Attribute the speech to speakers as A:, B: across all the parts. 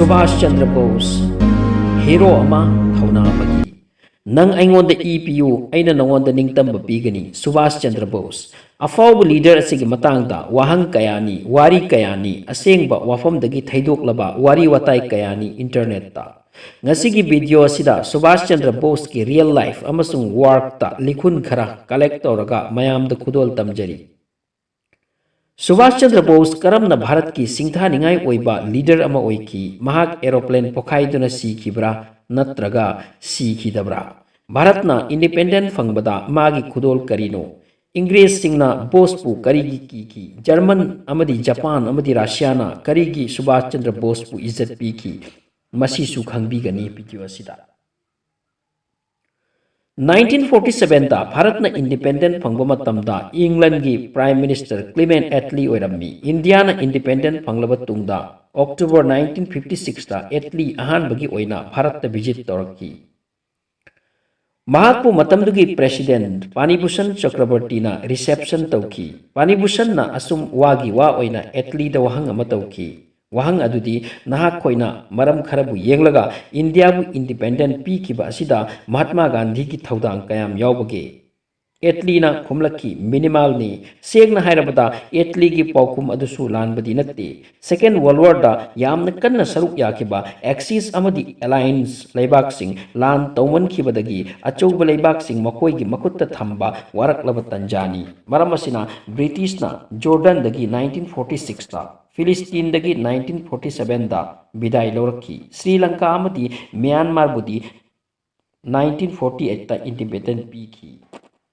A: Subhas Chandra Boss, hero ama thouna amagi. Nang aingonda EPU aina nangonda ningtamba pigani Subhas Chandra Boss. Afawba leader asigi matangda wahang kayani, wari kayani, asengba wafamdagi thaidoklaba wari watai kayani internet ta. Ngasigi video asida Subhas Chandra Boss ki real life amasung work ta likhun khara collect tawraga mayamda khudol tamjari. Subhas Chandra Boss karamna Bharat ki singtha ningai oiba leader ama oiki mahak aeroplane pokhaiduna sikibra natraga sikidabra. Bharatna independent fangbada magi khudol karino. Ingres singna Boss pu karigi ki German amadi Japan amadi Russia na karigi Subhas Chandra Boss pu izzat piki masi su khangbigani video asida. 1947 da Bharatna independent phangba matamda England gi Prime Minister Clement Attlee oirammi. India na independent phanglaba tungda October 1956 da Attlee ahanbagi oina Bharat ta visit toraki. Mahakpu matamdugi President Panibhushan Chakraborty na reception tawki. Panibhushan na asum wagi wa oina Attlee da wahang ama tawki. Wahang adudi nahak koina maram kharabu yenglaga India bu independent pi kiba asida Mahatma Gandhi ki thaudang kayam yawbage. Attlee na khumlaki minimal ni segna hairabada Attlee gi paukum adusu lanbadi natte. Second World War da yamna kanna saruk yakiba Axis amadi Alliance laibak sing lan tawman kibadagi achouba laibak sing makoi gi makutta thamba waraklaba tanjani. Maram asina British na Jordan dagi 1946 da Philistine dagi 1947 da bidai loraki. Sri Lanka amadi Myanmar budi 1948 da independent piki.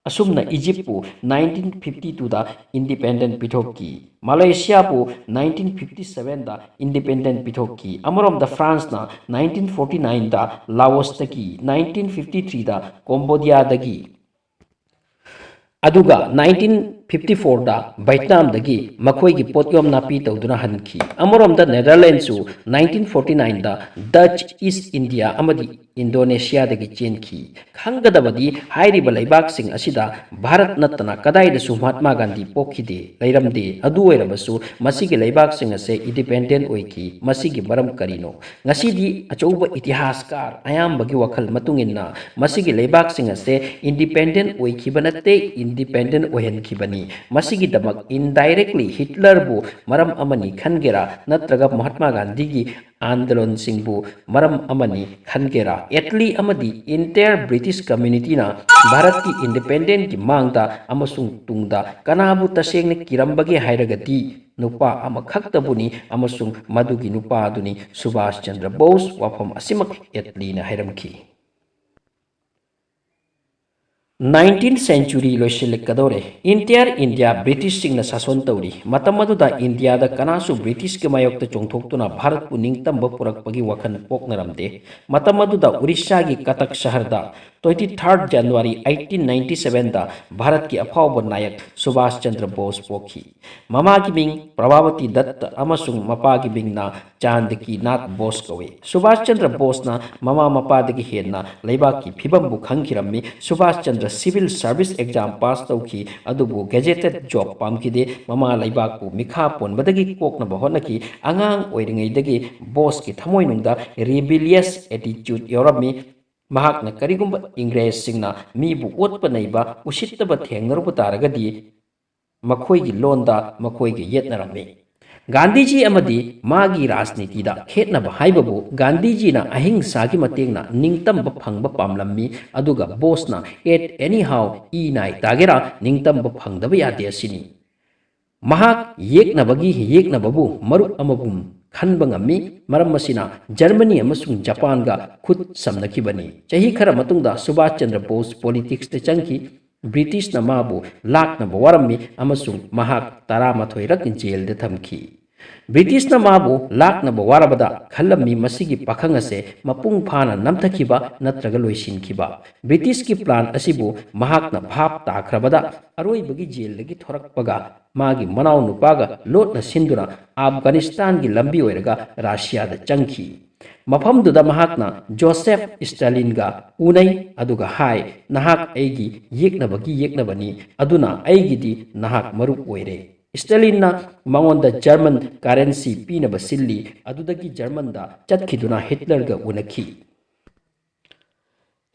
A: Asumna Egypt pu 1952 da independent pithoki. Malaysia pu 1957 da independent pithoki. Amarom da France na 1949 da Laos dagi, 1953 da Cambodia dagi. Aduga 1954 da Vietnam dagi makhoi gi potyom napi tawduna hanki. Amorom da Netherlands su 1949 da Dutch East India amadi Indonesia dagi chenki. Khangadabadi hairiba laibak sing asida Bharat natana kadai da su Mahatma Gandhi pokhide lairamde adu oirabasu masigi laibak sing ase independent oiki masigi maram karino. Ngasidi achouba itihaskar ayam bagi wakhal matunginna masigi laibak sing ase independent oiki banate independent ohen kibani. Masigi damak indirectly Hitler bu maram amani khangera natraga Mahatma Gandhi gi Andalon singbu maram amani khangera. Attlee amadi entire British community na Bharat ki independent ki mangda amasung tungda kanabu tasengna kirambagi hairagati nupa ama khaktabuni amasung madugi nupa aduni Subhas Chandra Boss wafam asimak Attlee na hairamki. 19th century loisilikadore entire India British singna sason tawri matamadu da India da kanasu British ke mayok ta chongthoktuna Bharat pu ningtamba purakpagi wakhan poknaramde matamadu da Orissa gi Katak shahar da 23rd January 1897 da Bharat ki afawba nayak Subhas Chandra Boss pokhi. Mama ki ming Prabhavati Datta amasung mapa ki ming na Chandaki Nath Boss kawe. Subhas Chandra Boss na mama mapa dagi henna laibak ki phibam bu khangkirammi. Subhas Chandra civil service exam pass tawki adubu gazetted job pamkide mama laibak pu mikha ponbadagi kokna bahonaki angang oiringai dagi Boss ki thamoi nungda rebellious attitude yorami. Mahakna karigumba Ingres singna mibu otpa naiba usittaba thengnaruba taragadi makhoi gi londa makhoi gi yetnarami. Gandhiji amadi magi rajniti da khetnaba haibabu Gandhiji na ahimsa gi matengna ningtamba phangba pamlammi aduga Boss na at anyhow nai tagera ningtamba phangdaba yade asini. Mahak yeknababu maruk amabum khanba ngammi maram masina Germany amasung Japan ga khut samnakibani. Chahi khara matungda Subhas Chandra Boss politics te changki British na mabu laknaba warammi amasung mahak 12 rak jail de thamki. British na mabu laknaba warabada khallammi masigi pakhang ase mapung phana namthakiba natraga loisinkiba. British ki plan asibu mahakna bhap takhrabada aroibagi jail lagi thorakpaga magi manau nupaga lotna sinduna Afghanistan gi lambi oiraga Russia da changki. Mafamduda mahakna Joseph Stalin ga unai aduga hai nahak aigi yeknabani aduna aigidi nahak maruk oire. स्टालिनना मंगोंदा German currency पीनबा सिल्ली अदुदगी जर्मनदा चटखिदुना हिटलरगा उनखी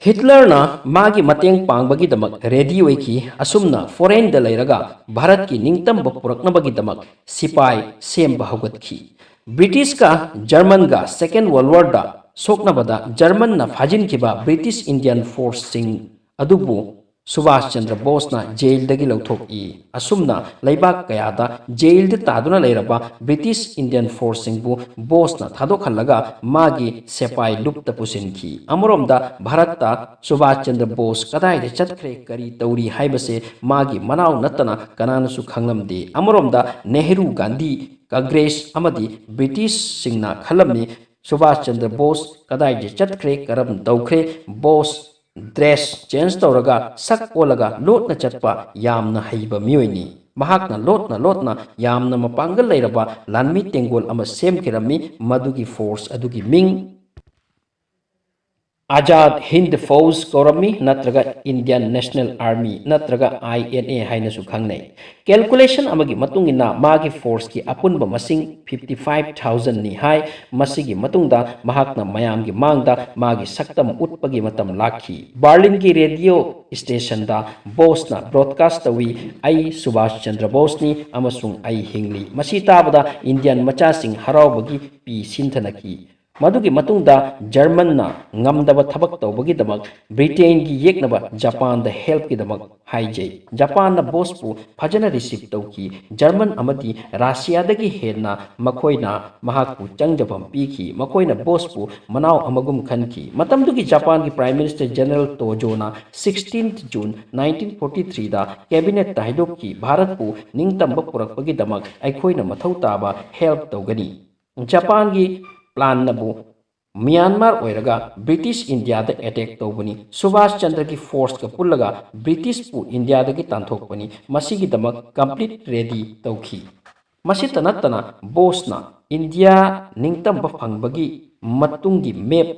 A: हिटलरना मागी मतेंग पांगबगीदमक रेडी ओइखी असुमना फॉरेन द लैरगा भारत की निंगतंब पुरकनबगीदमक सिपाई सेमबा हौगतखी ब्रिटिश का जर्मन का सेकेंड वर्ल्ड वॉर दा सोकनबदा जर्मन ना फाजिनखिबा ब्रिटिश इंडियन फोर्स सिंग अदुबु सुभाष चंद्र बोस ना जेल दगी लौथोकी असुमना लैबाक कयादा जेल द तादुना लैरबा ब्रिटिश इंडियन फोर्स सिंगबु बोस ना थादोखलगा मागी सेपाई लुप्त पुसिनखी अमरोमदा भारतता सुभाष चंद्र बोस कदाइदे चटख्रे करी तौरी हाइबसे मागी मनाव नत्तना कनानसु खंगलमदे अमरोमदा नेहरू गांधी कांग्रेस अमदी ब्रिटिश सिंगना खलमनी सुभाष चंद्र बोस कदाइदे चटख्रे करम तौख्रे बोस ड्रेस चेंज तौरगा सक ओलगा लोटना चटपा यामना हईबा मियोइनी महाकना लोटना यामना मपांगल लैरबा लानमी तेंगोल अमा सेमखिरमी मदुगी फोर्स अदुगी मिंग आजाद हिंद फौज कौरमी नत्रगा इंडियन नेशनल आर्मी नत्रगा INA हाइनसु खंगनै कैलकुलेशन अमगी मतुंगिना मागी फोर्स की अपुनबा मसिंग 55,000 नि हाई मसिगी मतुंगदा महाकना मयामगी मांगदा मागी सक्तम उत्पगी मतम लाखी बर्लिन की रेडियो स्टेशन दा बोसना ब्रॉडकास्ट तवी आई सुभाष चंद्र बोसनी अमसुंग आई हिंगली मसी ताबदा इंडियन मचासिंग हरावबगी पी सिंथनकी मदुगी मतुंगदा जर्मन ना ngamdaba thabak tawbagidamag Britain gi yeknaba Japan da help kidamag haijay Japan na boss pu phajana receive tawki German amadi Russia dagi henna makoina mahakku changjabam piki makoina boss pu manaw amagum khanki matamdugi Japan gi Prime Minister General Tojo na 16th June 1943 da cabinet ta haidokki Bharat pu ningtamba purakpagidamag aikhoina mathau taba help tawgani Japan gi plan नबु Myanmar ओइरगा British India द attack तौबनी सुभाष चंद्र की force का पुल्लगा British पु India दगी तांथोकपनी मसीगी दमक complete ready तौखी मसी तनतना बोसना India निंगतम फंगबगी मतुंगी map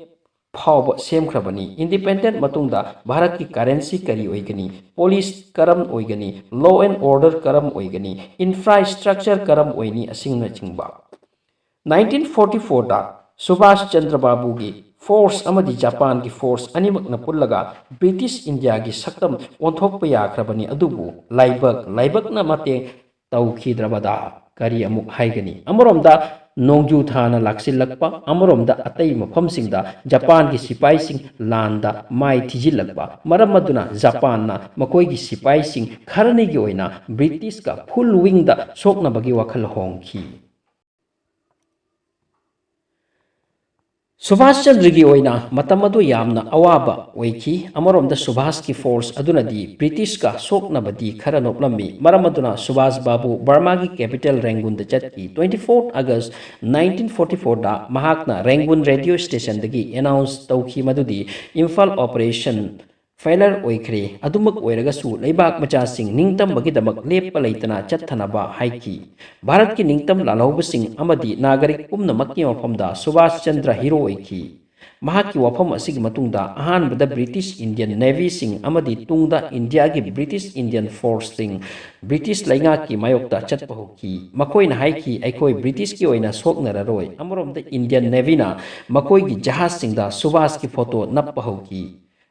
A: फाव सेमख्रबनी independent मतुंगदा Bharat की currency करी ओइगनी police करम ओइगनी लॉ एंड ऑर्डर करम ओइगनी इंफ्रास्ट्रक्चर करम ओइनी असिंगना चिंगबा 1944 दा सुभाष चंद्र बाबू की फोर्स अमदी जापान की फोर्स अनिमकना पुल्लगा ब्रिटिश इंडिया की सक्तम ओंथोकप याख्रबनी अदुबु लाइबकना मते तौखिद्रबदा करी अमुक हाइगनी अमरोमदा नोंजू थाना लाक्सिलकपा अमरोमदा अतई मफमसिंगदा जापान की सिपाहीसिंग लांदा माई थिजिलकपा मरमदुना जापान ना मकोई की सिपाहीसिंग खरने की ओइना ब्रिटिश का फुल विंग दा सोकनबगी वखल होंखी सुभाष चंद्र की ओइना मतम अदु यामना अवाबा ओइखी अमरोमदा सुभाष की फोर्स अदुनदी ब्रिटिश का सोकनबदी खरा नोपलम्मी मरमदुना सुभाष बाबू बर्मा की कैपिटल रेंगुन द चटकी 24 अगस्त 1944 दा महाकना रेंगुन रेडियो स्टेशन दगी अनाउंस तौखी मदुदी इम्फाल ऑपरेशन फेलर ओइखरे अदुमक ओइरगसु लेबाक मचासिंग निंगतम बगिदमक लेप लैतना चथनबा हाइकी भारत की निंगतम लालौबसिंग अमदी नागरिक पुमनमक्की मफमदा Subhash Chandra hero ओइखी महाकी वफम असिगी मतुंगदा अहानबदा British Indian navy सिंग अमदी तुंगदा इंडिया की ब्रिटिश इंडियन फोर्स सिंग ब्रिटिश लैंगा की मायोक्ता चटपहोकी मकोइना हाइकी ऐकोई ब्रिटिश की ओइना सोकनररोय अमरोमदा इंडियन नेवीना मकोई की जहाज सिंगदा सुभाष की फोटो नपपहोकी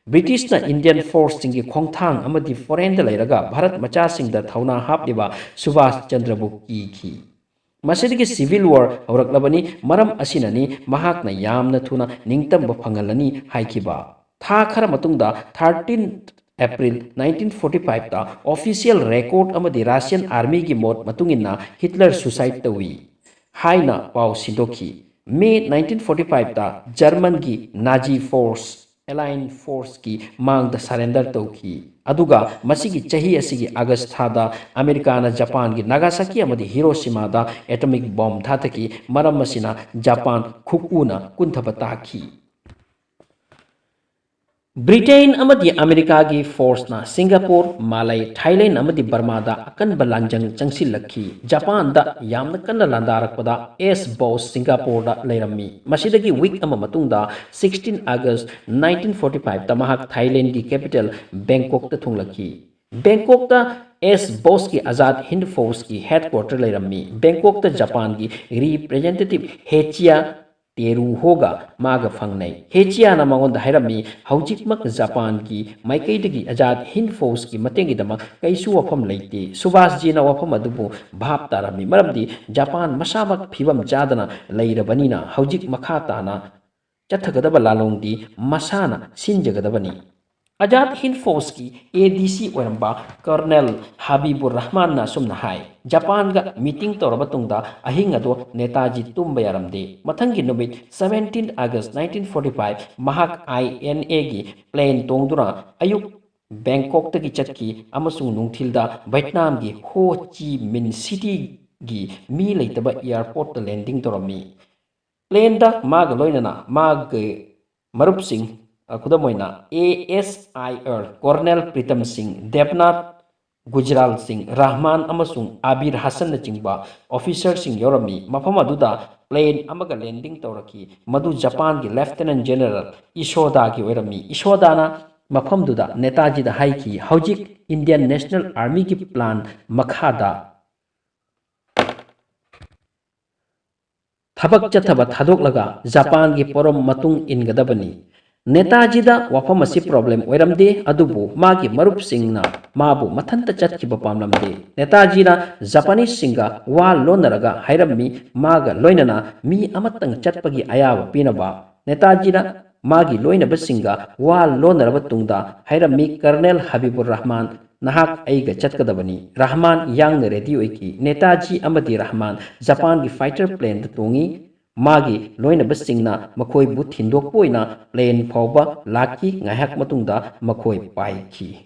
A: ब्रिटिश ना इंडियन फोर्स सिंगी खोंगथांग अमदी फॉरेन द लैरगा भारत मचा सिंगदा थौना हापलिबा सुभाष चंद्र बुकी की मसिदगी सिविल वॉर हौरकलबनी मरम असिननी महाकना यामना थुना निंगतम फंगलनी हाइकिबा था खरा मतुंगदा 13 अप्रैल 1945 ता ऑफिशियल रिकॉर्ड अमदी रशियन आर्मी की मोट मतुंगिना हिटलर सुसाइड तवी हाइना पाउ सिंदोखी मे 1945 ता जर्मन की नाजी फोर्स एलाइन फोर्स की मांग द सरेंडर तौखी अदुगा मसिगी चही असिगी अगस्त थादा अमेरिका ना जापान की नागासाकी अमदी हिरोशिमा दा एटॉमिक बॉम्ब थातकी मरम मसिना जापान खुकुना कुंथबताखी ब्रिटेन अमदी अमेरिका की फोर्स ना सिंगापुर मालय थाईलैंड अमदी बर्मा दा अकन बलांजंग चंगसिलखी जापान दा यामना कन्ना लांदारकपदा एस बॉस सिंगापुर दा लैरम्मी मसिदगी वीक अमा मतुंगदा 16 अगस्त 1945 ता महाक थाईलैंड की कैपिटल बैंकॉक ता थुंगलखी Bangkok ta S Boss ki Azad Hind Force ki headquarter leirami. Bangkok ta Japan ki representative Hechia Teru hoga maga fangnai. Hechia na mangon da hairami haujik mak Japan ki maikai dagi Azad Hind Force ki matengi dama kaisu wafam leite. Subhas ji na wafam adubu bhap tarami. Maramdi Japan masamak phibam jadana leirabani na haujik makata na chathagada lalong di masana sinjagadabani. Ajad Hind Force ki ADC oiramba Colonel Habibur Rahman na sumna hai Japan ga meeting toraba tungda ahing ado Netaji tumba yaramde mathangi numit 17 August 1945 Mahak INA gi plane tongduna ayuk Bangkok tagi chakki amasung nungthilda Vietnam gi Ho Chi Minh City gi mi leitaba airport ta landing torami plane da mag loinana mag marup sing खुदमोइना ASIR Colonel Pritam Singh Devnath Gujral Singh Rahman amasung Abir Hassan na chingba officer sing yorami mafam aduda plane amaga landing tawraki madu Japan gi Lieutenant General Ishoda gi oirami Ishoda na mafam duda Netaji da haiki haujik Indian National Army ki plan makhada thabak chathaba thadok laga Japan gi porom matung ingadabani Netaji da wafam asi problem oiramde adubu magi marup singna mabu mathanta chatkiba pamlamde Netaji na Japanese singa wa lonaraga hairammi maga loinana mi amatang chatpagi ayaba pinaba Netaji na magi loinaba singa wa lonaraba tungda hairammi Colonel Habibur Rahman nahak aiga chatkadabani Rahman yang ready oiki Netaji amadi Rahman Japan gi fighter plane da tungi magi loina basingna makoi bu thindok poina plane phawba laki ngahak matungda makoi paiki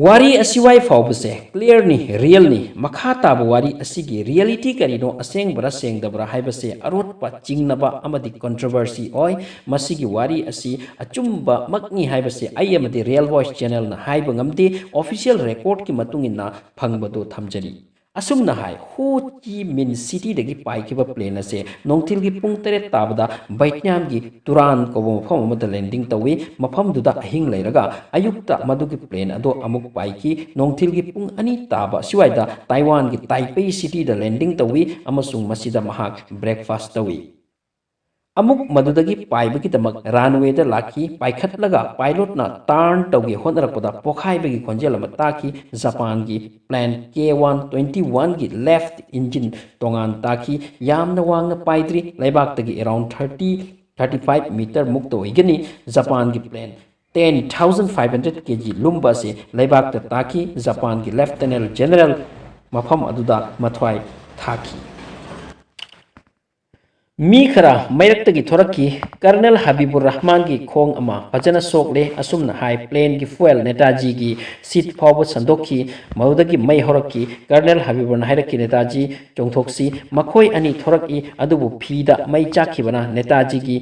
A: wari asiwai phawbase clear ni real ni makha tabu wari asigi reality karino aseng bara seng dabra haibase arot pa chingnaba amadi controversy oi masigi wari asi achumba makni haibase ai amadi real voice channel na haiba ngamde official record ki matungina phangbado thamjari asumna hai Ho Chi Minh City dagi paikiba plane ase nongthil gi pung tere tabada Vietnam gi Turan ko mafam amada landing tawi mafam duda ahing leiraga ayukta madugi plane ado amuk paiki nongthil gi pung ani taba siwaida Taiwan gi Taipei city da landing tawi amasung masida mahak breakfast tawi amuk madudagi paibagi damak runway da laki paikhatlaga pilot na turn tawgi honarakpada pokhaiba gi khonjel taki Japan gi plan K121 gi left engine tongan taki yamna wangna paidri laibak tagi around 35 meter mukta oigani Japan gi plan 10,500 kg lumba se laibak ta taki Japan gi lieutenant general mafam aduda mathwai thaki mi khara mayraktagi thoraki Colonel Habibur Rahman gi khong ama fajana sokle asumna high plane gi fuel Netaji gi seat phawba sandokhi maudagi mai horaki Colonel Habibur na hairaki Netaji chongthoksi makhoi ani thoraki adubu phida mai chakhibana Netaji gi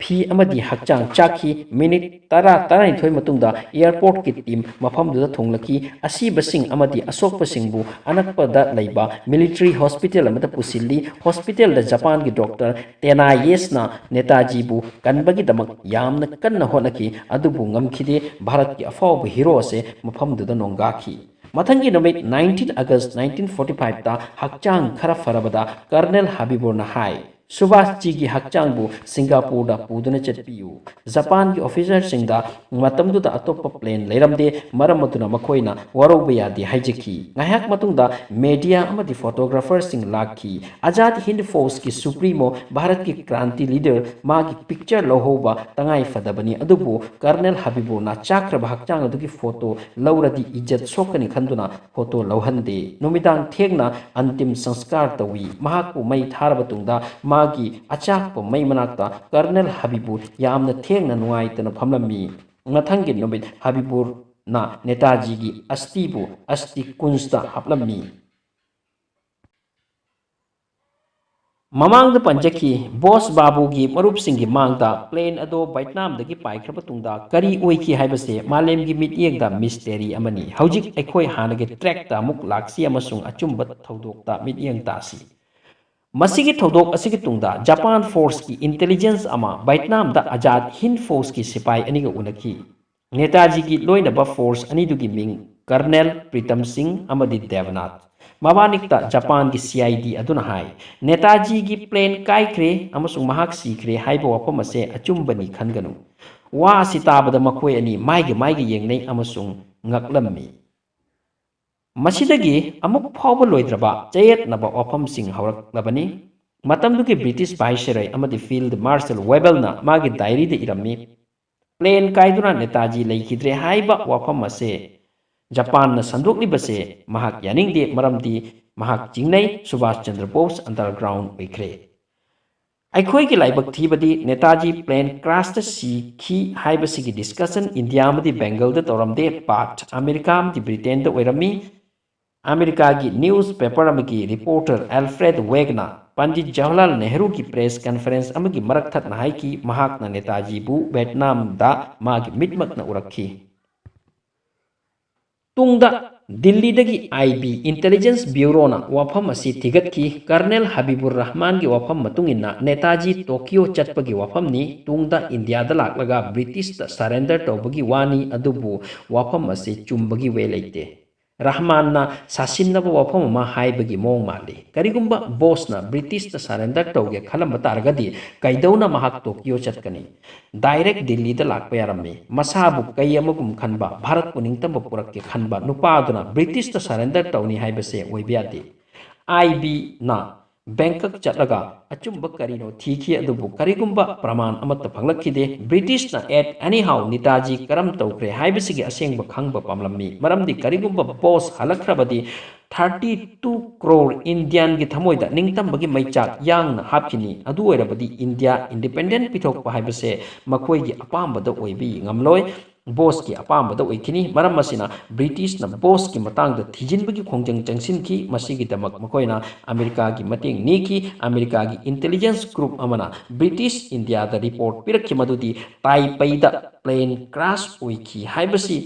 A: phi amadi hakchang chakhi minute tara thoi matungda airport ki team mafam duda thonglaki asibasing amadi asokpasing bu anakpada leiba military hospital amada pusilli hospital da Japan gi doctor tena yes na Netaji bu kanbagi damak yamna kanna honaki adubu ngamkhide Bharat ki afau hero ase mafam duda nongaki mathangi nomit 19 August 1945 ta hakchang khara farabada Colonel Habibur na hai Subhas ji gi hakchang bu Singapore da puduna chatpiu Japan gi officer singda matamdu da atoppa plane leiramde maramatuna makoina waroba yadi haijaki ngayak matungda media amadi photographer sing lakhi Azad Hind Force ki supremo Bharat ki kranti leader magi picture lohoba tangai fadabani adubu Colonel Habibur na chakra hakchang adugi photo lauradi ijat sokani khanduna photo lauhande numidang thegna antim sanskar tawi mahaku mai tharabatungda magi achakpa mai manakta Colonel Habibur yamna thengna nuaitana phamlami mathangi nomit Habibur na Netaji gi asti kunsta haplami mamang da panjaki boss babu gi marup singi mangda plane ado Vietnam dagi paikraba tungda kari oiki haibase malem gi mityeng da mystery amani haujik ekhoi hanage track ta muk laksi amasung achumba thodok ta mityeng tasi masigi thodok asigi tungda Japan force ki intelligence ama Vietnam da Azad Hind Force ki sipai aniga unaki ꯅꯦꯇꯥꯖꯤꯒꯤ ꯂꯣꯏꯅꯕ force ꯑꯅꯤꯗꯨꯒꯤ ꯃꯤꯡ colonel Pritam ꯁꯤꯡ ꯑꯃꯗꯤ ꯗꯦꯕꯅꯥꯊ ꯃꯕꯥꯅꯤꯛꯇ ꯖꯄꯥꯟꯒꯤ CID ꯑꯗꯨꯅ ꯍꯥꯏ ꯅꯦꯇꯥꯖꯤꯒꯤ plane ꯀꯥꯏꯈ꯭ꯔꯦ ꯑꯃꯁꯨꯡ ꯃꯍꯥꯛ ꯁꯤꯈ꯭ꯔꯦ ꯍꯥꯏꯕ ꯋꯥꯐꯝ ꯑꯁꯤ ꯑꯆꯨꯝꯕꯅꯤ ꯈꯟꯒꯅꯨ ꯋꯥ ꯑꯁꯤ ꯇꯥꯕꯗ ꯃꯈꯣꯏ ꯑꯅꯤ ꯃꯥꯏꯒ ꯌꯦꯡꯅꯩ ꯑꯃꯁꯨꯡ ꯉꯛꯂꯝꯃꯤ ꯃꯁꯤꯗꯒꯤ ꯑꯃꯨꯛ ꯐꯥꯎꯕ ꯂꯣꯏꯗ꯭ꯔꯕ ꯆꯌꯦꯠꯅꯕ ꯋꯥꯐꯝꯁꯤꯡ ꯍꯧꯔꯛꯂꯕꯅꯤ ꯃꯇꯝꯗꯨꯒꯤ ꯕ꯭ꯔꯤꯇꯤꯁ ꯚꯥꯏꯁꯔꯣꯏ ꯑꯃꯗꯤ ꯐꯤꯜꯗ ꯃꯥꯔshal ꯋꯦꯕꯜꯅ ꯃꯥꯒꯤ ꯗꯥꯏꯔꯤꯗ ꯏꯔꯝꯃꯤ ꯄ꯭ꯂꯦꯟ ꯀꯥꯏꯗꯨꯅ ꯅꯦꯇꯥꯖꯤ ꯂꯩꯈꯤꯗ꯭ꯔꯦ ꯍꯥꯏꯕ ꯋꯥꯐꯝ ꯑꯁꯤ ꯖꯄꯥꯟꯅ ꯁꯟꯗꯣꯛꯂꯤꯕꯁꯦ ꯃꯍꯥꯛ ꯌꯥꯅꯤꯡꯗꯦ ꯃꯔꯝꯗꯤ ꯃꯍꯥꯛ ꯆꯤꯡꯅꯩ ꯁꯨꯚꯥꯁ ꯆꯟꯗ꯭ꯔ ꯕꯣꯁ ꯑꯟꯗꯔꯒ꯭ꯔꯥꯎꯟ ꯑꯣꯏꯈ꯭ꯔꯦ ꯑꯩꯈꯣꯏꯒꯤ ꯂꯥꯏꯕꯛ ꯊꯤꯕꯗꯤ ꯅꯦꯇꯥꯖꯤ ꯄ꯭ꯂꯦꯟ ꯀ꯭ꯔꯥꯁꯇ ꯁꯤꯈꯤ ꯍꯥꯏꯕꯁꯤꯒꯤ ꯗꯤꯁꯀꯁꯟ ꯏꯟꯗꯤꯌꯥ ꯑꯃꯗꯤ ꯕꯦꯡꯒꯜꯗ ꯇꯧꯔꯝꯗꯦ ꯄꯥꯠ ꯑꯃꯦꯔꯤꯀꯥ ꯑꯃꯗꯤ ꯕ꯭ꯔꯤꯇꯦꯟꯗ ꯑꯣꯏꯔꯝꯃꯤ ꯑꯃꯦꯔꯤꯀꯥꯒꯤ ꯅ꯭ꯌꯨꯁ ꯄꯦꯄꯔ ꯑꯃꯒꯤ ꯔꯤꯄꯣꯔꯇꯔ ꯑꯦꯜꯐ꯭ꯔꯦꯗ ꯋꯦꯒꯅ ꯄꯟꯗꯤꯠ ꯖꯋꯍꯔꯂꯥꯜ ꯅꯦꯍꯔꯨꯒꯤ ꯄ꯭रेस ꯀꯟꯐꯔꯦꯟꯁ ꯑꯃꯒꯤ ꯃꯔꯛ ꯊꯠꯅ ꯍꯥꯏꯈꯤ ꯃꯍꯥꯛꯅ ꯅꯦꯇꯥꯖꯤꯕꯨ ꯚꯤꯌꯦꯠꯅꯥꯝꯗ ꯃꯥꯒꯤ ꯃꯤꯠꯃꯛꯅ ꯎꯔꯛꯈꯤ ꯇꯨꯡꯗ ꯗꯤꯜꯂꯤꯗꯒꯤ IB ꯏꯟꯇꯦꯂꯤꯖꯦꯟꯁ ꯕ꯭ꯌꯨꯔꯣꯅ ꯋꯥꯐꯝ ꯑꯁꯤ ꯊꯤꯒꯠꯈꯤ ꯀꯔꯅꯦꯜ ꯍꯕꯤꯕꯨꯔ ꯔꯍꯃꯥꯟꯒꯤ ꯋꯥꯐꯝ ꯃꯇꯨꯡꯏꯟꯅ ꯅꯦꯇꯥꯖꯤ ꯇꯣꯀꯤꯌꯣ ꯆꯠꯄꯒꯤ ꯋꯥꯐꯝꯅꯤ ꯇꯨꯡꯗ ꯏꯟꯗꯤꯌꯥꯗ ꯂꯥꯛꯂꯒ ꯕ꯭ꯔꯤꯇꯤꯁꯇ ꯁꯔꯦꯟꯗꯔ ꯇꯧꯕꯒꯤ ꯋꯥꯅꯤ ꯑꯗꯨꯕꯨ ꯋꯥꯐꯝ ꯑꯁꯤ ꯆꯨꯝꯕꯒꯤ ꯋꯦ ꯂꯩꯇꯦ ꯔꯍꯃꯥꯟꯅ ꯁꯥꯁꯤꯟꯅꯕ ꯋꯥꯐꯝ ꯑꯃ ꯍꯥꯏꯕꯒꯤ ꯃꯑꯣꯡ ꯃꯥꯜꯂꯤ ꯀꯔꯤꯒꯨꯝꯕ ꯕꯣꯁꯅ ꯕ꯭ꯔꯤꯇꯤꯁꯇ ꯁꯔꯦꯟꯗꯔ ꯇꯧꯒꯦ ꯈꯜꯂꯝꯕ ꯇꯥꯔꯒꯗꯤ ꯀꯩꯗꯧꯅ ꯃꯍꯥꯛ ꯇꯣꯀꯤꯌꯣ ꯆꯠꯀꯅꯤ ꯗꯥꯏꯔꯦꯛ ꯗꯤꯜꯂꯤꯗ ꯂꯥꯛꯄ ꯌꯥꯔꯝꯃꯤ ꯃꯁꯥꯕꯨ ꯀꯩ ꯑꯃꯒꯨꯝ ꯈꯟꯕ ꯚꯥꯔꯠꯄꯨ ꯅꯤꯡꯇꯝꯕ ꯄꯨꯔꯛꯀꯦ ꯈꯟꯕ ꯅꯨꯄꯥꯗꯨꯅ ꯕ꯭ꯔꯤꯇꯤꯁꯇ ꯁꯔꯦꯟꯗꯔ ꯇꯧꯅꯤ ꯍꯥꯏꯕꯁꯦ ꯑꯣꯏꯕ ꯌꯥꯗꯦ IBꯅ ꯕꯦꯡꯀꯛ ꯆꯠꯂꯒ ꯑꯆꯨꯝꯕ ꯀꯔꯤꯅꯣ ꯊꯤꯈꯤ ꯑꯗꯨꯕꯨ ꯀꯔꯤꯒꯨꯝꯕ ꯄ꯭ꯔꯃꯥꯟ ꯑꯃꯠꯇ ꯐꯪꯂꯛꯈꯤꯗꯦ ꯕ꯭ꯔꯤꯇꯤꯁꯅ ꯑꯦꯠ ꯑꯦꯅꯤꯍꯥꯎ ꯅꯦꯇꯥꯖꯤ ꯀꯔꯝ ꯇꯧꯈ꯭ꯔꯦ ꯍꯥꯏꯕꯁꯤꯒꯤ ꯑꯁꯦꯡꯕ ꯈꯪꯕ ꯄꯥꯝꯂꯝꯃꯤ ꯃꯔꯝꯗꯤ ꯀꯔꯤꯒꯨꯝꯕ ꯕꯣꯁ ꯍꯜꯂꯛꯈ꯭ꯔꯕꯗꯤ 32 ꯀ꯭ꯔꯣꯔ ꯏꯟꯗꯤꯌꯥꯟꯒꯤ ꯊꯃꯣꯏꯗ ꯅꯤꯡꯇꯝꯕꯒꯤ ꯃꯩꯆꯥꯛ ꯌꯥꯡꯅ ꯍꯥꯞꯈꯤꯅꯤ ꯑꯗꯨ ꯑꯣꯏꯔꯕꯗꯤ ꯏꯟꯗꯤꯌꯥ ꯏꯟꯗꯤꯄꯦꯟꯗꯦꯟꯠ ꯄꯤꯊꯣꯛꯄ ꯍꯥꯏꯕꯁꯦ ꯃꯈꯣꯏꯒꯤ ꯑꯄꯥꯝꯕꯗ ꯑꯣꯏꯕ ꯉꯝꯂꯣꯏ ꯕꯣꯁꯀꯤ ꯑꯄꯥꯝꯕꯗ ꯑꯣꯏꯈꯤꯅꯤ ꯃꯔꯝ ꯑꯁꯤꯅ ꯕ꯭ꯔꯤꯇꯤꯁꯅ ꯕꯣꯁꯀꯤ ꯃꯇꯥꯡꯗ ꯊꯤꯖꯤꯟꯕꯒꯤ ꯈꯣꯡꯖꯪ ꯆꯪꯁꯤꯟꯈꯤ ꯃꯁꯤꯒꯤꯗꯃꯛ ꯃꯈꯣꯏꯅ ꯑꯃꯦꯔꯤꯀꯥꯒꯤ ꯃꯇꯦꯡ ꯅꯤꯈꯤ ꯑꯃꯦꯔꯤꯀꯥꯒꯤ ꯏꯟꯇꯦꯂꯤꯖꯦꯟꯁ ꯒ꯭ꯔꯨꯞ ꯑꯃꯅ ꯕ꯭ꯔꯤꯇꯤꯁ ꯏꯟꯗꯤꯌꯥꯗ ꯔꯤꯄꯣꯔꯠ ꯄꯤꯔꯛꯈꯤ ꯃꯗꯨꯗꯤ ꯇꯥꯏꯄꯩꯗ ꯄ꯭ꯂꯦꯟ ꯀ꯭ꯔꯥꯁ ꯑꯣꯏꯈꯤ ꯍꯥꯏꯕꯁꯤ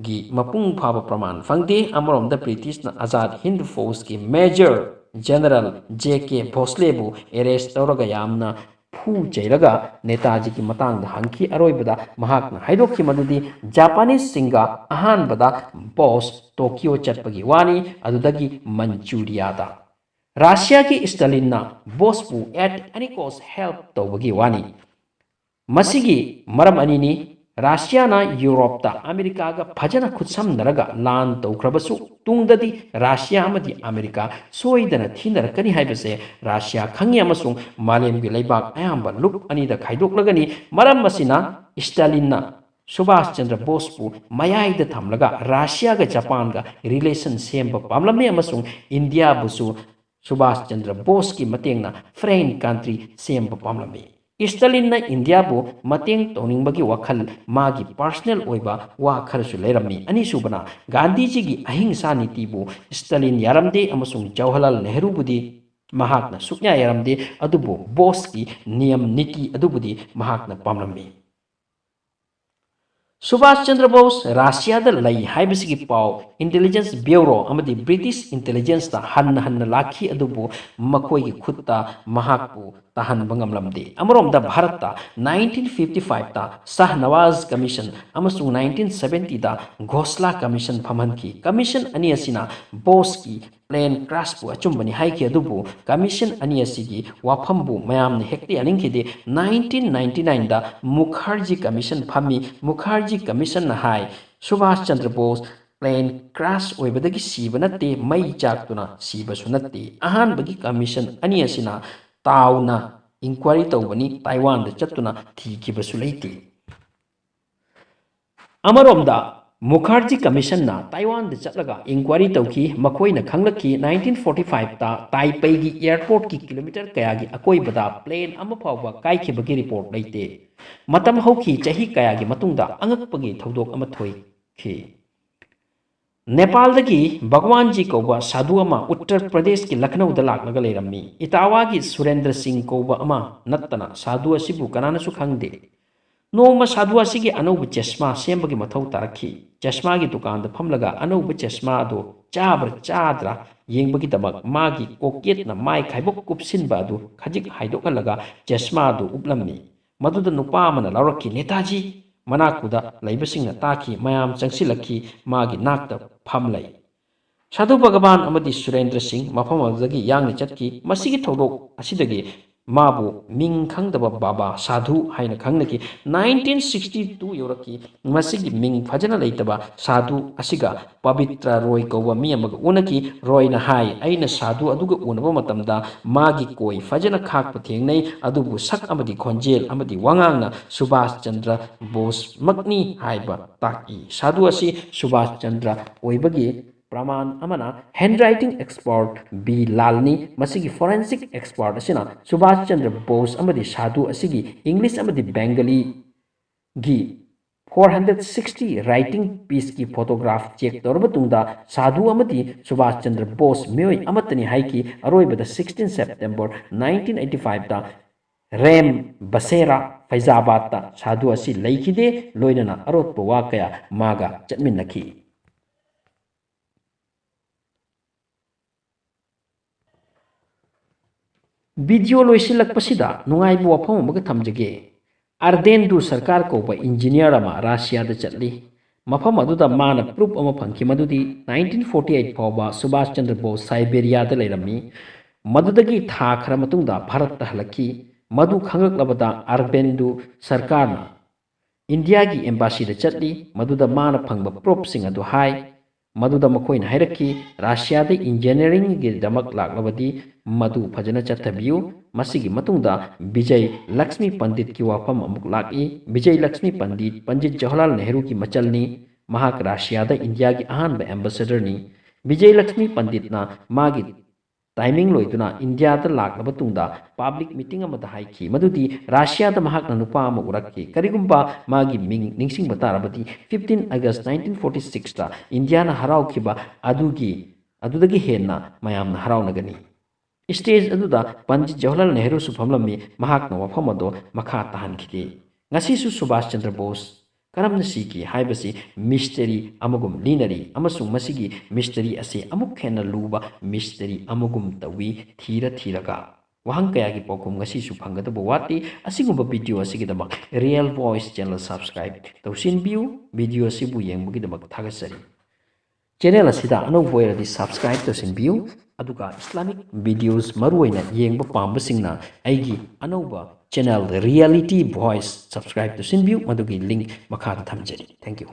A: ꯒꯤ ꯃꯄꯨꯡ ꯐꯥꯕ ꯄ꯭ꯔꯃꯥꯟ ꯐꯪꯗꯦ ꯑꯃꯔꯣꯝꯗ ꯕ꯭ꯔꯤꯇꯤꯁꯅ Azad ꯍꯤꯟद ꯐꯣर्सꯀꯤ major general JK भोसलेबु Ares ꯇꯧꯔꯒ ꯌꯥꯝꯅ ꯐꯨ ꯆꯩꯔꯒ ꯅꯦꯇꯥꯖꯤꯒꯤ ꯃꯇꯥꯡꯗ ꯍꯪꯈꯤ ꯑꯔꯣꯏꯕꯗ ꯃꯍꯥꯛꯅ ꯍꯥꯏꯗꯣꯛꯈꯤ ꯃꯗꯨꯗꯤ ꯖꯄꯥꯅꯤꯁꯁꯤꯡꯒ ꯑꯍꯥꯟꯕꯗ ꯕꯣꯁ ꯇꯣꯀꯤꯌꯣ ꯆꯠꯄꯒꯤ ꯋꯥꯅꯤ ꯑꯗꯨꯗꯒꯤ ꯃꯟꯆꯨꯔꯤꯌꯥꯗ ꯔꯥꯁꯤꯌꯥꯒꯤ ꯁ꯭ꯇꯥꯂꯤꯟꯅ ꯕꯣꯁꯄꯨ ꯑꯦꯠ ꯑꯦꯅꯤ ꯀꯣꯁ ꯍꯦꯜꯞ ꯇꯧꯕꯒꯤ ꯋꯥꯅꯤ ꯃꯁꯤꯒꯤ ꯃꯔꯝ ꯑꯅꯤꯅꯤ ꯔꯥꯁꯤꯌꯥꯅ ꯌꯨꯔꯣꯞꯇ ꯑꯃꯦꯔꯤꯀꯥꯒ ꯐꯖꯅ ꯈꯨꯠꯁꯝꯅꯔꯒ ꯂꯥꯟ ꯇꯧꯈ꯭ꯔꯕꯁꯨ ꯇꯨꯡꯗꯗꯤ ꯔꯥꯁꯤꯌꯥ ꯑꯃꯗꯤ ꯑꯃꯦꯔꯤꯀꯥ ꯁꯣꯏꯗꯅ ꯊꯤꯅꯔꯛꯀꯅꯤ ꯍꯥꯏꯕꯁꯦ ꯔꯥꯁꯤꯌꯥ ꯈꯪꯉꯤ ꯑꯃꯁꯨꯡ ꯃꯥꯂꯦꯝꯒꯤ ꯂꯩꯕꯥꯛ ꯑꯌꯥꯝꯕ ꯂꯨꯞ ꯑꯅꯤꯗ ꯈꯥꯏꯗꯣꯛꯂꯒꯅꯤ ꯃꯔꯝ ꯑꯁꯤꯅ ꯁ꯭ꯇꯥꯂꯤꯟꯅ ꯁꯨꯚꯥꯁ ꯆꯟꯗ꯭ꯔ ꯕꯣꯁꯄꯨ ꯃꯌꯥꯏꯗ ꯊꯝꯂꯒ ꯔꯥꯁꯤꯌꯥꯒ ꯖꯄꯥꯟꯒ ꯔꯤꯂꯦꯁꯟ ꯁꯦꯝꯕ ꯄꯥꯝꯂꯝꯃꯤ ꯑꯃꯁꯨꯡ ꯏꯟꯗꯤꯌꯥꯕꯨꯁꯨ ꯁꯨꯚꯥꯁ ꯆꯟꯗ꯭ꯔ ꯕꯣꯁꯀꯤ ꯃꯇꯦꯡꯅ ꯐ꯭ꯔꯦꯟ ꯀꯟꯇ꯭ꯔꯤ ꯁꯦꯝꯕ ꯄꯥꯝꯂꯝꯃꯤ ꯁ꯭ꯇꯥꯂꯤꯟꯅ ꯏꯟꯗꯤꯌꯥꯕꯨ ꯃꯇꯦꯡ ꯇꯧꯅꯤꯡꯕꯒꯤ ꯋꯥꯈꯜ ꯃꯥꯒꯤ ꯄꯥꯔꯁꯅꯦꯜ ꯑꯣꯏꯕ ꯋꯥ ꯈꯔꯁꯨ ꯂꯩꯔꯝꯃꯤ ꯑꯅꯤꯁꯨꯕꯅ ꯒꯥꯟꯙꯤꯖꯤꯒꯤ ꯑꯍꯤꯡꯁꯥ ꯅꯤꯇꯤꯕꯨ ꯁ꯭ꯇꯥꯂꯤꯟ ꯌꯥꯔꯝꯗꯦ ꯑꯃꯁꯨꯡ ꯖꯋꯍꯔꯂꯥꯜ ꯅꯦꯍꯔꯨꯕꯨꯗꯤ ꯃꯍꯥꯛꯅ ꯁꯨꯛꯌꯥ ꯌꯥꯔꯝꯗꯦ ꯑꯗꯨꯕꯨ ꯕꯣꯁꯀꯤ ꯅꯤꯌꯝ ꯅꯤꯇꯤ ꯑꯗꯨꯕꯨꯗꯤ ꯃꯍꯥꯛꯅ ꯄꯥꯝꯂꯝꯃꯤ ꯁꯨꯚꯥꯁ ꯆꯟꯗ꯭ꯔ ꯕꯣꯁ ꯔꯥꯁꯤꯌꯥꯗ ꯂꯩ ꯍꯥꯏꯕꯁꯤꯒꯤ ꯄꯥꯎ ꯏꯟꯇꯦꯂꯤꯖꯦꯟꯁ ꯕ꯭ꯌꯨꯔꯣ ꯑꯃꯗꯤ ꯕ꯭ꯔꯤꯇꯤꯁ ꯏꯟꯇꯦꯂꯤꯖꯦꯟꯁꯇ ꯍꯟꯅ ꯂꯥꯛꯈꯤ ꯑꯗꯨꯕꯨ ꯃꯈꯣꯏꯒꯤ ꯈꯨꯠꯇ ꯃꯍꯥꯛꯄꯨ ꯇꯥꯍꯟꯕ ꯉꯝꯂꯝꯗꯦ ꯑꯃꯔꯣꯝꯗ ꯚꯥꯔꯠꯇ 1955ꯇ ꯁꯥꯍ ꯅꯋꯥꯖ ꯀꯃꯤꯁꯟ ꯑꯃꯁꯨꯡ 1970ꯗ ꯘꯣꯁꯂꯥ ꯀꯃꯤꯁꯟ ꯐꯝꯍꯟꯈꯤ ꯀꯃꯤꯁꯟ ꯑꯅꯤ ꯑꯁꯤꯅ ꯕꯣꯁꯀꯤ ꯄ꯭ꯂꯦꯟ ꯀ꯭ꯔꯥꯁꯄꯨ ꯑꯆꯨꯝꯕꯅꯤ ꯍꯥꯏꯈꯤ ꯑꯗꯨꯕꯨ ꯀꯃꯤꯁꯟ ꯑꯅꯤ ꯑꯁꯤꯒꯤ ꯋꯥꯐꯝꯕꯨ ꯃꯌꯥꯝꯅ ꯍꯦꯛꯇ ꯌꯥꯅꯤꯡꯈꯤꯗꯦ 1999ꯗ ꯃꯨꯈꯔꯖꯤ ꯀꯃꯤꯁꯟ ꯐꯝꯃꯤ ꯃꯨꯈꯔꯖꯤ ꯀꯃꯤꯁꯟꯅ ꯍꯥꯏ ꯁꯨꯚꯥꯁ ꯆꯟꯗ꯭ꯔ ꯕꯣꯁ ꯄ꯭ꯂꯦꯟ ꯀ꯭ꯔꯥꯁ ꯑꯣꯏꯕꯗꯒꯤ ꯁꯤꯕ ꯅꯠꯇꯦ ꯃꯩ ꯆꯥꯛꯇꯨꯅ ꯁꯤꯕꯁꯨ ꯅꯠꯇꯦ ꯑꯍꯥꯟꯕꯒꯤ ꯀꯃꯤꯁꯟ ꯑꯅꯤ ꯑꯁꯤꯅ ꯇꯥꯎꯅ ꯏꯟꯀ꯭ꯋꯥꯏꯔꯤ ꯇꯧꯕꯅꯤ ꯇꯥꯏꯋꯥꯟꯗ ꯆꯠꯇꯨꯅ ꯊꯤꯈꯤꯕꯁꯨ ꯂꯩꯇꯦ ꯑꯃꯔꯣꯝꯗ ꯃꯨꯈꯔꯖꯤ ꯀꯃꯤꯁꯟꯅ ꯇꯥꯏꯋꯥꯟꯗ ꯆꯠꯂꯒ ꯏꯟꯀ꯭ꯋꯥꯏꯔꯤ ꯇꯧꯈꯤ ꯃꯈꯣꯏꯅ ꯈꯪꯂꯛꯈꯤ 1945ꯇ ꯇꯥꯏꯄꯩꯒꯤ ꯑꯦꯌꯔꯄꯣꯔꯠꯀꯤ ꯀꯤꯂꯣꯃꯤꯇꯔ ꯀꯌꯥꯒꯤ ꯑꯀꯣꯏꯕꯗ ꯄ꯭ꯂꯦꯟ ꯑꯃ ꯐꯥꯎꯕ ꯀꯥꯏꯈꯤꯕꯒꯤ ꯔꯤꯄꯣꯔꯠ ꯂꯩꯇꯦ ꯃꯇꯝ ꯍꯧꯈꯤ ꯆꯍꯤ ꯀꯌꯥꯒꯤ ꯃꯇꯨꯡꯗ ꯑꯉꯛꯄꯒꯤ ꯊꯧꯗꯣꯛ ꯑꯃ ꯊꯣꯛꯈꯤ ꯅꯦꯄꯥꯜꯗꯒꯤ ꯚꯒꯋꯥꯟꯖꯤ ꯀꯧꯕ ꯁꯥꯙꯨ ꯑꯃ ꯎꯠꯇꯔ ꯄ꯭ꯔꯗꯦꯁꯀꯤ ꯂꯈꯅꯧꯗ ꯂꯥꯛꯂꯒ ꯂꯩꯔꯝꯃꯤ ꯏꯇꯥꯋꯥꯒꯤ ꯁꯨꯔꯦꯟꯗ꯭ꯔ ꯁꯤꯡ ꯀꯧꯕ ꯑꯃ ꯅꯠꯇꯅ ꯁꯥꯙꯨ ꯑꯁꯤꯕꯨ ꯀꯅꯥꯅꯁꯨ ꯈꯪꯗꯦ ꯅꯣꯡꯃ ꯁꯥꯙꯨ ꯑꯁꯤꯒꯤ ꯑꯅꯧꯕ ꯆꯦꯁꯃꯥ ꯁꯦꯝꯕꯒꯤ ꯃꯊꯧ ꯇꯥꯔꯛꯈꯤ ꯆꯦꯁꯃꯥꯒꯤ ꯗꯨꯀꯥꯟꯗ ꯐꯝꯂꯒ ꯑꯅꯧꯕ ꯆꯦꯁꯃꯥ ꯑꯗꯨ ꯆꯥꯕ꯭ꯔꯥ ꯆꯥꯗ꯭ꯔꯥ ꯌꯦꯡꯕꯒꯤꯗꯃꯛ ꯃꯥꯒꯤ ꯀꯣꯛꯌꯦꯠꯅ ꯃꯥꯏ ꯈꯥꯏꯕꯣꯛ ꯀꯨꯞꯁꯤꯟꯕ ꯑꯗꯨ ꯈꯖꯤꯛ ꯍꯥꯏꯗꯣꯛꯍꯜꯂꯒ ꯆꯦꯁꯃꯥ ꯑꯗꯨ ꯎꯞꯂꯝꯃꯤ ꯃꯗꯨꯗ ꯅꯨꯄꯥ ꯑꯃꯅ ꯂꯥꯎꯔꯛꯈꯤ ꯅꯦꯇꯥꯖꯤ ꯃꯅꯥꯛꯇꯨꯗ ꯂꯩꯕꯁꯤꯡꯅ ꯇꯥꯈꯤ ꯃꯌꯥꯝ ꯆꯪꯁꯤꯜꯂꯛꯈꯤ ꯃꯥꯒꯤ ꯅꯥꯛꯇ ꯐꯝꯂꯩ ꯁꯥꯙꯨ ꯚꯒꯋꯥꯟ ꯑꯃꯗꯤ ꯁꯨꯔꯦꯟꯗ꯭ꯔ ꯁꯤꯡ ꯃꯐꯝ ꯑꯗꯨꯗꯒꯤ ꯌꯥꯡꯅ ꯆꯠꯈꯤ ꯃꯁꯤꯒꯤ ꯊꯧꯗꯣꯛ ꯑꯁꯤꯗꯒꯤ ꯃꯥꯕꯨ ꯃꯤꯡ ꯈꯪꯗꯕ ꯕꯥꯕꯥ ꯁꯥꯙꯨ ꯍꯥꯏꯅ ꯈꯪꯅꯈꯤ 1962 ꯌꯧꯔꯛꯈꯤ ꯃꯁꯤꯒꯤ ꯃꯤꯡ ꯐꯖꯅ ꯂꯩꯇꯕ ꯁꯥꯙꯨ ꯑꯁꯤꯒ ꯄꯕꯤꯇ꯭ꯔ ꯔꯣꯏ ꯀꯧꯕ ꯃꯤ ꯑꯃꯒ ꯎꯅꯈꯤ ꯔꯣꯏꯅ ꯍꯥꯏ ꯑꯩꯅ ꯁꯥꯙꯨ ꯑꯗꯨꯒ ꯎꯅꯕ ꯃꯇꯝꯗ ꯃꯥꯒꯤ ꯀꯣꯏ ꯐꯖꯅ ꯈꯥꯛꯄ ꯊꯦꯡꯅꯩ ꯑꯗꯨꯕꯨ ꯁꯛ ꯑꯃꯗꯤ ꯈꯣꯟꯖꯦꯜ ꯑꯃꯗꯤ ꯋꯥꯉꯥꯡꯅ ꯁꯨꯚꯥꯁ ꯆꯟꯗ꯭ꯔ ꯕꯣꯁ ꯃꯛꯅꯤ ꯍꯥꯏꯕ ꯇꯥꯛꯏ ꯁꯥꯙꯨ ꯑꯁꯤ ꯁꯨꯚꯥꯁ ꯆꯟꯗ꯭ꯔ ꯑꯣꯏꯕꯒꯤ प्रमाण अमना हैंडराइटिंग एक्सपर्ट बी लालनी मसीगी फोरेंसिक एक्सपर्ट असिना सुभाष चंद्र बोस अमदी साधु असिगी इंग्लिश अमदी बेंगली गी 460 राइटिंग पीस की फोटोग्राफ चेक तौर तुंगदा साधु अमदी सुभाष चंद्र बोस मियोय अमतनी हाइकी अरोइबदा 16 सेप्टेम्बर 1985 ता रेम बसेरा फैजाबाद ता साधु असि लैखिदे लोइनना अरोत्प वा कया मागा चटमिनखी वीडियो लोइसिलक्पसिदा नुंगाइबु वफम अमग थमजगे अर्देंदु सरकार कोबा इंजीनियर अमा राशियादा चटली मफम अदुदा माना प्रूफ अमा फंखि मदुदी 1948 फाउबा सुभाष चंद्र बोस साइबेरियादा लेरमी मदुदगी था खरा मतुंगदा भारत हलकी मदु खंगकलबदा अर्देंदु सरकारना इंडिया की एम्बासीदा चटली मदुदा माना फंगबा प्रूफ सिंग अदु हाई मदुदा मखोइन हाइरक्की राशियादा इंजीनियरिंग गी दमक लाक्लबदी मदु फजना चथबियु मसिगी मतुंगदा विजय लक्ष्मी पंडित की वाफम अमुक लाकी विजय लक्ष्मी पंडित जवाहरलाल नेहरू की मचलनी महाक राशियादा इंडिया की अहानबा एम्बेसडर नि विजय लक्ष्मी पंडित ना मागी टाइमिंग लोइदुना इंडिया दा लाक्लबा तुंगदा पब्लिक मीटिंग अमदा हाइखी मदुदी राशियादा महाकना नुपा अमा उरक्की करिगुंबा मागी मिंग निंगसिंग बतारबदी 15 अगस्त 1946 ता इंडिया ना हराउखिबा अदुदगी हेन्ना मयामना हराउनगनी स्टेज अदुदा पंडित जवाहरलाल नेहरू सुफमलमी महाकना वफम अदो मखा ताहनखिदे ngasisu Subhash Chandra Bose karamna siki haibasi mystery amagum linari amasung masigi mystery ase amuk khenna luba mystery amagum tawi thiraga wahang kaya gi pokum ngasisu phangada wati asigumba video asigi damak real voice channel subscribe tawsin view video asibu yengbugi damak thagasari channel asida anau boyadi subscribe tawsin view aduga islamic videos maruina yengba pamba singna aigi anauba channel reality voice subscribe to sin view madugi link makha thamjari thank you